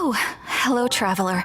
Oh, hello, traveler.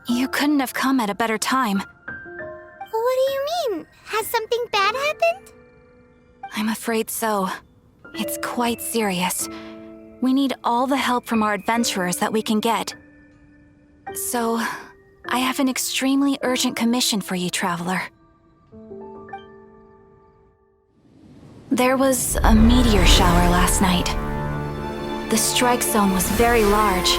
You couldn't have come at a better time. What do you mean? Has something bad happened? I'm afraid so. It's quite serious. We need all the help from our adventurers that we can get. So, I have an extremely urgent commission for you, traveler. There was a meteor shower last night. The strike zone was very large,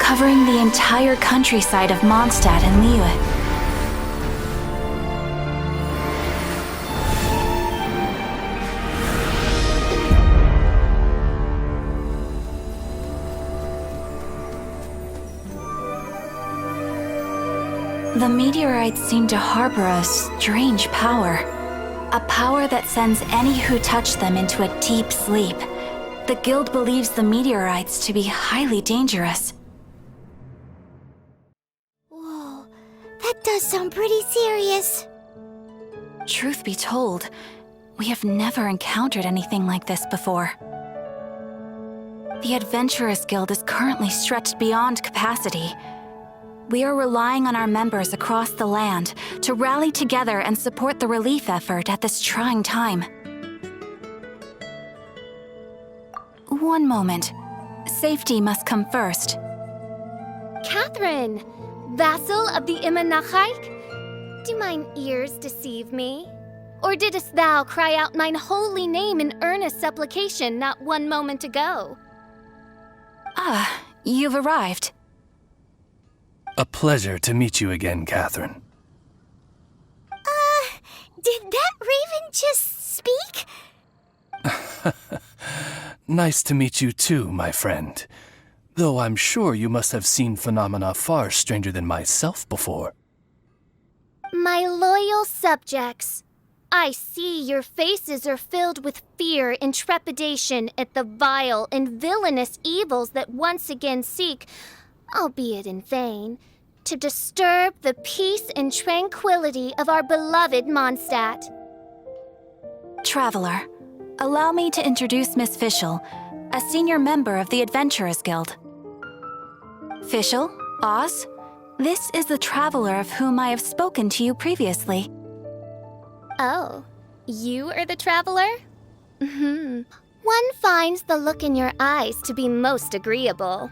covering the entire countryside of Mondstadt and Liyue. The meteorites seem to harbor a strange power. A power that sends any who touch them into a deep sleep. The guild believes the meteorites to be highly dangerous. Whoa, that does sound pretty serious. Truth be told, we have never encountered anything like this before. The Adventurers Guild is currently stretched beyond capacity. We are relying on our members across the land to rally together and support the relief effort at this trying time. One moment. Safety must come first. Catherine, vassal of the Imanachike? Do mine ears deceive me? Or didst thou cry out mine holy name in earnest supplication not one moment ago? Ah, you've arrived. A pleasure to meet you again, Catherine. Did that raven just speak? Nice to meet you too, my friend. Though I'm sure you must have seen phenomena far stranger than myself before. My loyal subjects, I see your faces are filled with fear and trepidation at the vile and villainous evils that once again seek, albeit in vain, to disturb the peace and tranquility of our beloved Mondstadt. Traveler, allow me to introduce Miss Fischl, a senior member of the Adventurers Guild. Fischl, Oz, this is the traveler of whom I have spoken to you previously. Oh, you are the traveler? One finds the look in your eyes to be most agreeable.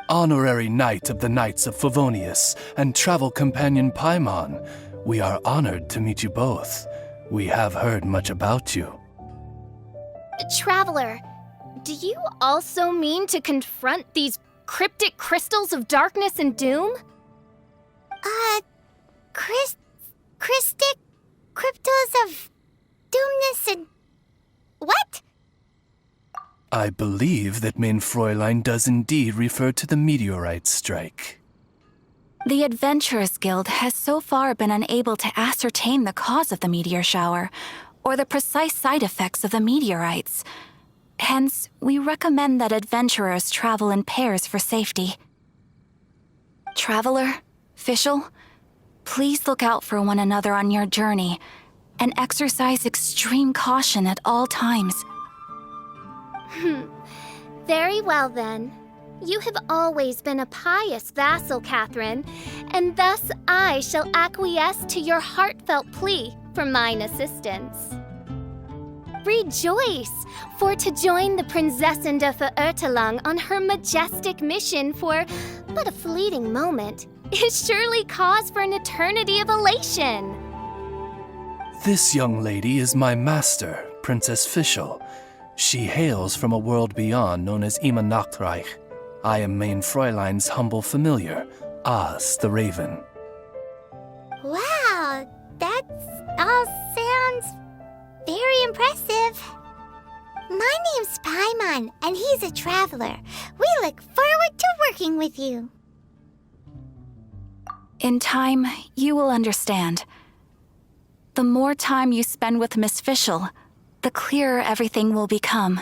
Honorary Knight of the Knights of Favonius and travel companion Paimon, we are honored to meet you both. We have heard much about you. Traveler, do you also mean to confront these cryptic crystals of darkness and doom? Christic cryptos of doomness and... what? I believe that Mein Fräulein does indeed refer to the meteorite strike. The Adventurers Guild has so far been unable to ascertain the cause of the meteor shower, or the precise side effects of the meteorites. Hence, we recommend that adventurers travel in pairs for safety. Traveler, Fischl, please look out for one another on your journey, and exercise extreme caution at all times. Very well then. You have always been a pious vassal, Catherine, and thus I shall acquiesce to your heartfelt plea for mine assistance. Rejoice, for to join the Prinzessin de Verurteilung on her majestic mission for but a fleeting moment is surely cause for an eternity of elation. This young lady is my master, Princess Fischl. She hails from a world beyond known as Imanachreich. I am Mein Fräulein's humble familiar, Oz the Raven. Wow, that all sounds very impressive. My name's Paimon, and he's a traveler. We look forward to working with you. In time, you will understand. The more time you spend with Miss Fischl, the clearer everything will become.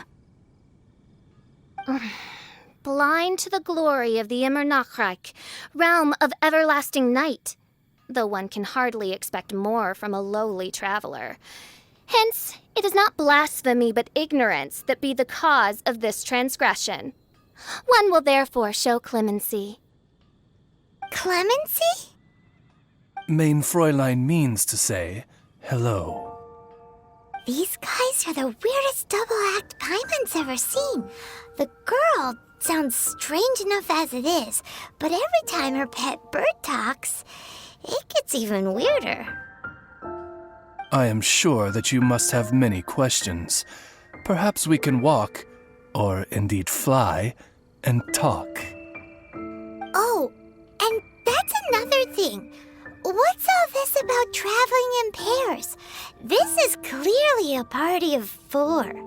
Blind to the glory of the Imanachreich, realm of everlasting night, though one can hardly expect more from a lowly traveler. Hence, it is not blasphemy but ignorance that be the cause of this transgression. One will therefore show clemency. Clemency? Mein Fräulein means to say hello. These guys are the weirdest double-act Paimon's ever seen. The girl sounds strange enough as it is, but every time her pet bird talks, it gets even weirder. I am sure that you must have many questions. Perhaps we can walk, or indeed fly, and talk. Oh, and that's another thing. What's all this about traveling in pairs? This is clearly a party of 4.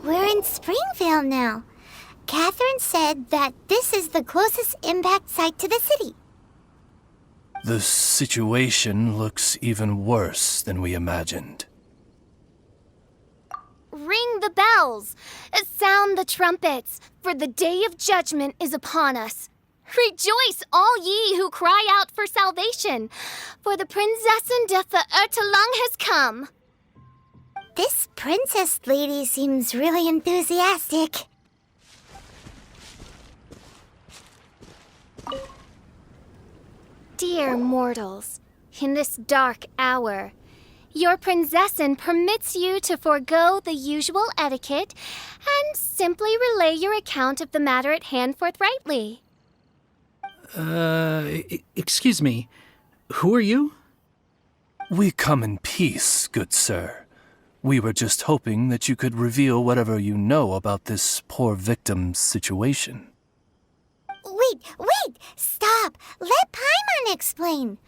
We're in Springvale now. Catherine said that this is the closest impact site to the city. The situation looks even worse than we imagined. Ring the bells! Sound the trumpets, for the day of judgment is upon us. Rejoice, all ye who cry out for salvation, for the Prinzessin de Verurteilung has come. This princess lady seems really enthusiastic. Dear mortals, in this dark hour, your Prinzessin permits you to forego the usual etiquette and simply relay your account of the matter at hand forthrightly. Excuse me. Who are you? We come in peace, good sir. We were just hoping that you could reveal whatever you know about this poor victim's situation. Wait! Stop! Let Paimon explain.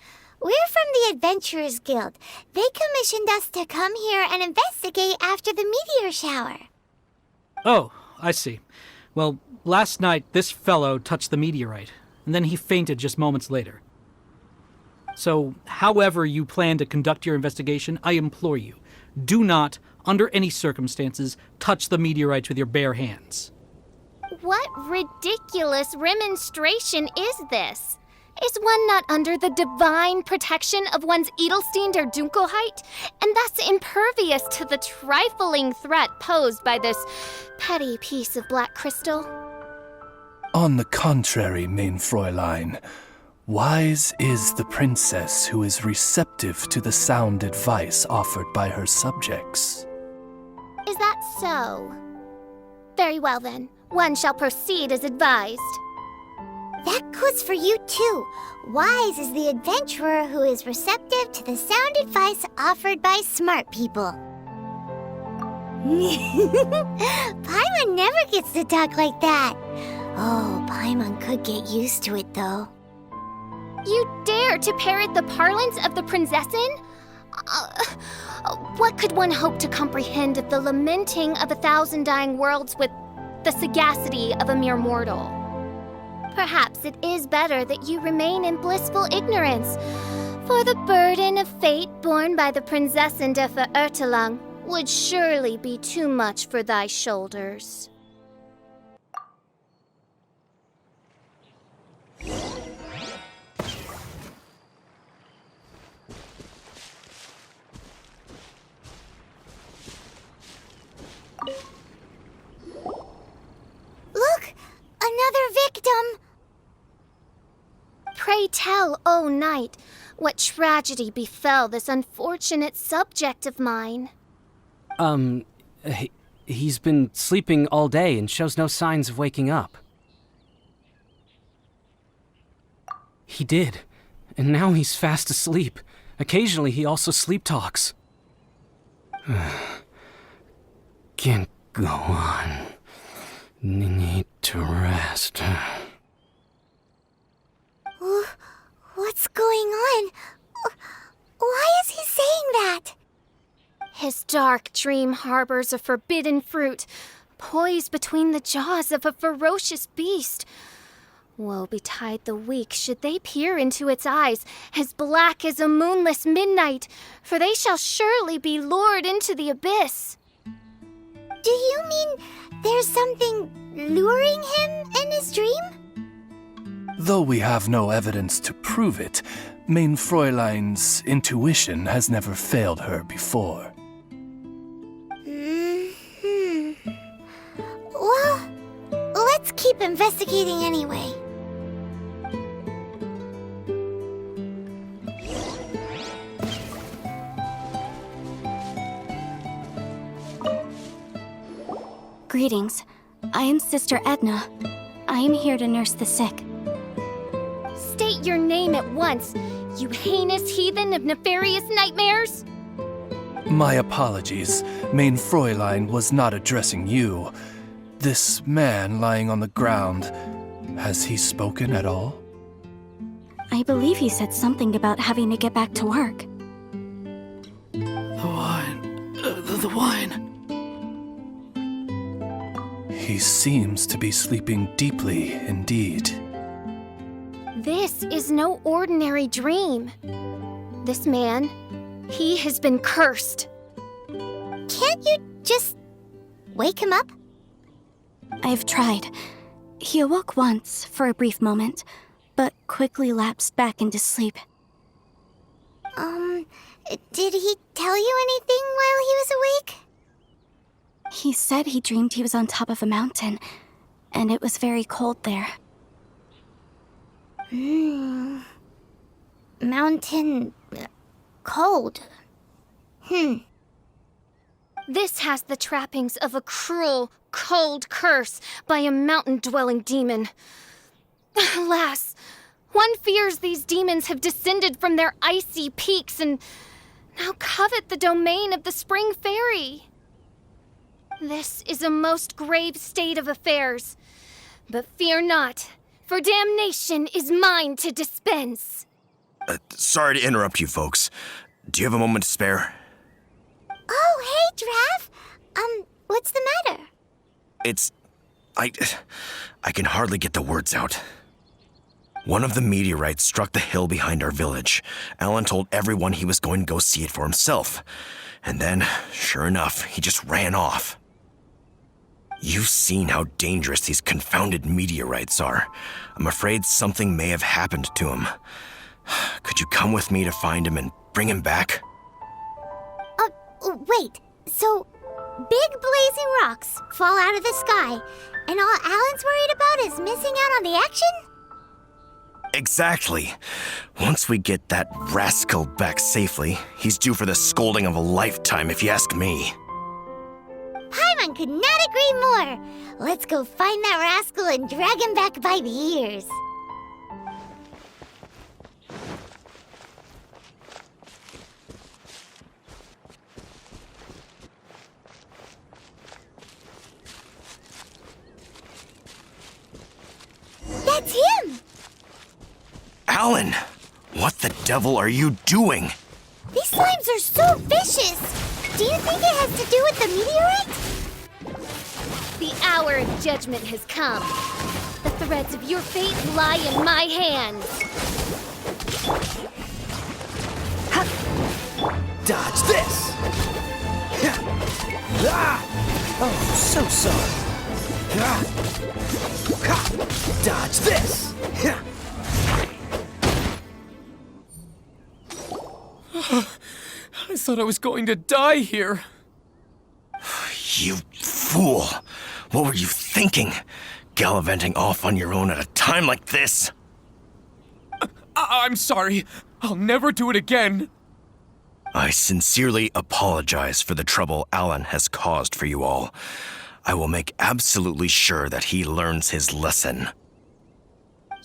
We're from the Adventurers Guild. They commissioned us to come here and investigate after the meteor shower. Oh, I see. Well, last night this fellow touched the meteorite, and then he fainted just moments later. So, however you plan to conduct your investigation, I implore you, do not, under any circumstances, touch the meteorites with your bare hands. What ridiculous remonstration is this? Is one not under the divine protection of one's Edelstein der Dunkelheit, and thus impervious to the trifling threat posed by this petty piece of black crystal? On the contrary, mein Fräulein, wise is the princess who is receptive to the sound advice offered by her subjects. Is that so? Very well then, one shall proceed as advised. That goes for you too. Wise is the adventurer who is receptive to the sound advice offered by smart people. Paimon never gets to talk like that. Oh, Paimon could get used to it though. You dare to parrot the parlance of the Prinzessin? What could one hope to comprehend of the lamenting of 1,000 dying worlds with the sagacity of a mere mortal? Perhaps it is better that you remain in blissful ignorance, for the burden of fate borne by the Prinzessin de Verurteilung would surely be too much for thy shoulders. Look! Another victim! Pray tell, O knight, what tragedy befell this unfortunate subject of mine? He's been sleeping all day and shows no signs of waking up. He did, and now he's fast asleep. Occasionally he also sleep talks. Can't go on. Need to rest. What's going on? Why is he saying that? His dark dream harbors a forbidden fruit, poised between the jaws of a ferocious beast. Woe betide the weak should they peer into its eyes, as black as a moonless midnight, for they shall surely be lured into the abyss. Do you mean there's something luring him in his dream? Though we have no evidence to prove it, Mein Fräulein's intuition has never failed her before. Well, let's keep investigating anyway. Greetings. I am Sister Edna. I am here to nurse the sick. State your name at once, you heinous heathen of nefarious nightmares! My apologies. Mein Fräulein was not addressing you. This man lying on the ground, has he spoken at all? I believe he said something about having to get back to work. The wine. The wine. He seems to be sleeping deeply indeed. This is no ordinary dream. This man, he has been cursed. Can't you just wake him up? I've tried. He awoke once for a brief moment, but quickly lapsed back into sleep. Did he tell you anything while he was awake? He said he dreamed he was on top of a mountain, and it was very cold there. Mountain... cold. This has the trappings of a cruel, cold curse by a mountain-dwelling demon. Alas, one fears these demons have descended from their icy peaks and now covet the domain of the Spring Fairy. This is a most grave state of affairs. But fear not, for damnation is mine to dispense. Sorry to interrupt you, folks. Do you have a moment to spare? Oh, hey, Drav. What's the matter? I can hardly get the words out. One of the meteorites struck the hill behind our village. Alan told everyone he was going to go see it for himself. And then, sure enough, he just ran off. You've seen how dangerous these confounded meteorites are. I'm afraid something may have happened to him. Could you come with me to find him and bring him back? Wait. So, big blazing rocks fall out of the sky, and all Alan's worried about is missing out on the action? Exactly. Once we get that rascal back safely, he's due for the scolding of a lifetime, if you ask me. Paimon could not agree more. Let's go find that rascal and drag him back by the ears. That's him! Alan, what the devil are you doing? These slimes are so vicious! Do you think it has to do with the meteorite? The hour of judgment has come. The threads of your fate lie in my hands. Dodge this! Oh, so sorry. Dodge this! I thought I was going to die here. You fool! What were you thinking? Gallivanting off on your own at a time like this? I'm sorry. I'll never do it again. I sincerely apologize for the trouble Alan has caused for you all. I will make absolutely sure that he learns his lesson.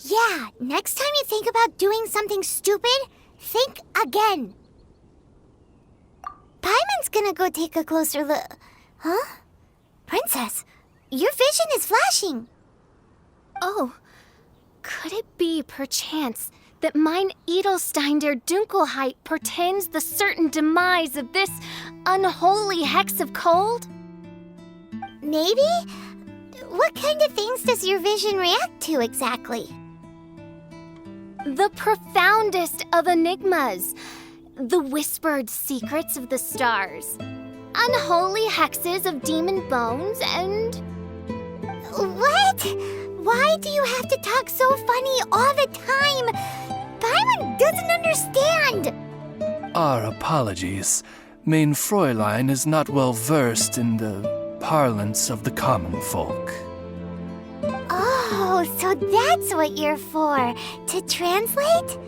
Yeah, next time you think about doing something stupid, think again. Paimon's gonna go take a closer look. Huh? Princess, your vision is flashing. Oh, could it be, perchance, that mine Edelstein der Dunkelheit portends the certain demise of this unholy hex of cold? Maybe? What kind of things does your vision react to exactly? The profoundest of enigmas. The whispered secrets of the stars. Unholy hexes of demon bones and... What? Why do you have to talk so funny all the time? Byron doesn't understand. Our apologies. Main Fräulein is not well versed in the parlance of the common folk. Oh, so that's what you're for, to translate?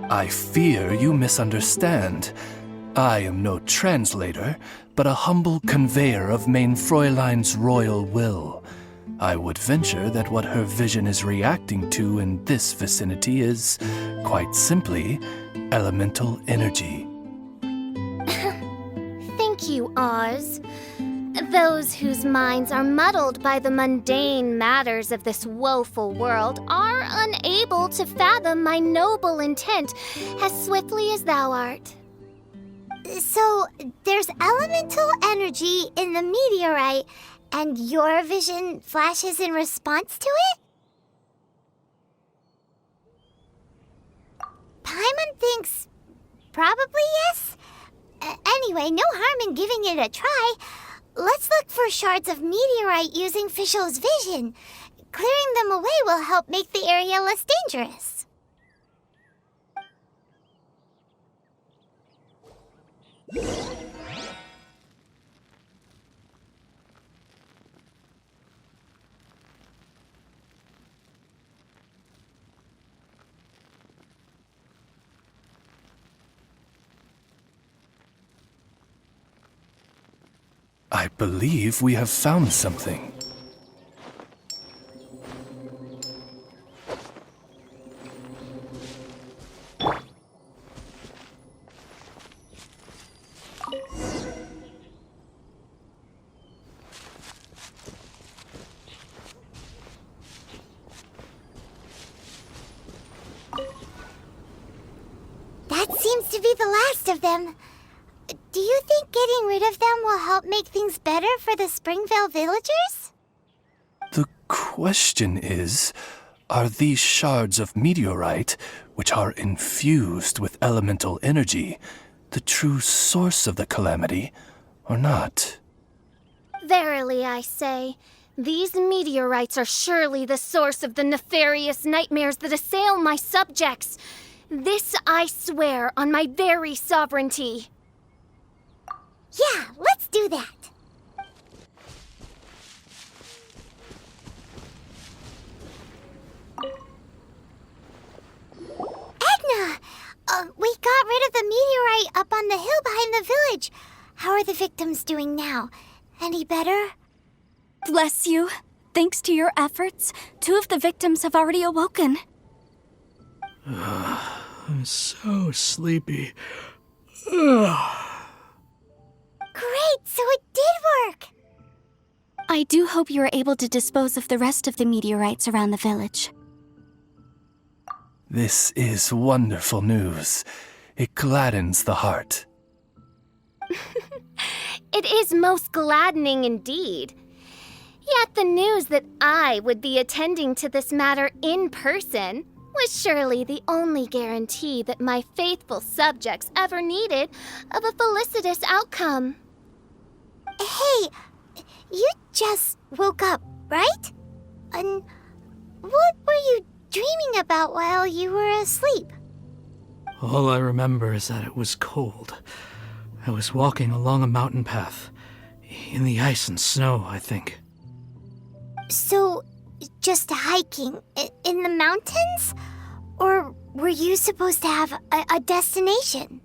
I fear you misunderstand. I am no translator, but a humble conveyor of Main Fräulein's royal will. I would venture that what her vision is reacting to in this vicinity is, quite simply, elemental energy. Thank you, Oz. Those whose minds are muddled by the mundane matters of this woeful world are unable to fathom my noble intent as swiftly as thou art. So, there's elemental energy in the meteorite, and your vision flashes in response to it? Paimon thinks probably yes. Anyway, no harm in giving it a try. Let's look for shards of meteorite using Fischl's vision. Clearing them away will help make the area less dangerous. I believe we have found something. That seems to be the last of them. Do you think getting rid of them will help make things better for the Springvale villagers? The question is, are these shards of meteorite, which are infused with elemental energy, the true source of the calamity, or not? Verily, I say, these meteorites are surely the source of the nefarious nightmares that assail my subjects. This I swear on my very sovereignty. Yeah, let's do that. Edna! We got rid of the meteorite up on the hill behind the village. How are the victims doing now? Any better? Bless you. Thanks to your efforts, 2 of the victims have already awoken. I'm so sleepy. Great, so it did work! I do hope you are able to dispose of the rest of the meteorites around the village. This is wonderful news. It gladdens the heart. It is most gladdening indeed. Yet the news that I would be attending to this matter in person was surely the only guarantee that my faithful subjects ever needed of a felicitous outcome. Hey, you just woke up, right? And what were you dreaming about while you were asleep? All I remember is that it was cold. I was walking along a mountain path. In the ice and snow, I think. So, just hiking in the mountains? Or were you supposed to have a destination?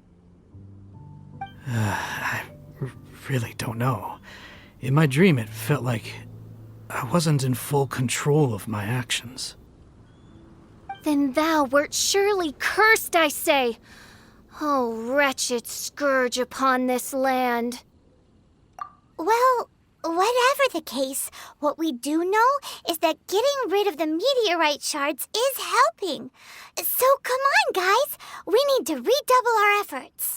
I really don't know. In my dream, it felt like I wasn't in full control of my actions. Then thou wert surely cursed, I say. Oh, wretched scourge upon this land. Well, whatever the case, what we do know is that getting rid of the meteorite shards is helping. So come on, guys. We need to redouble our efforts.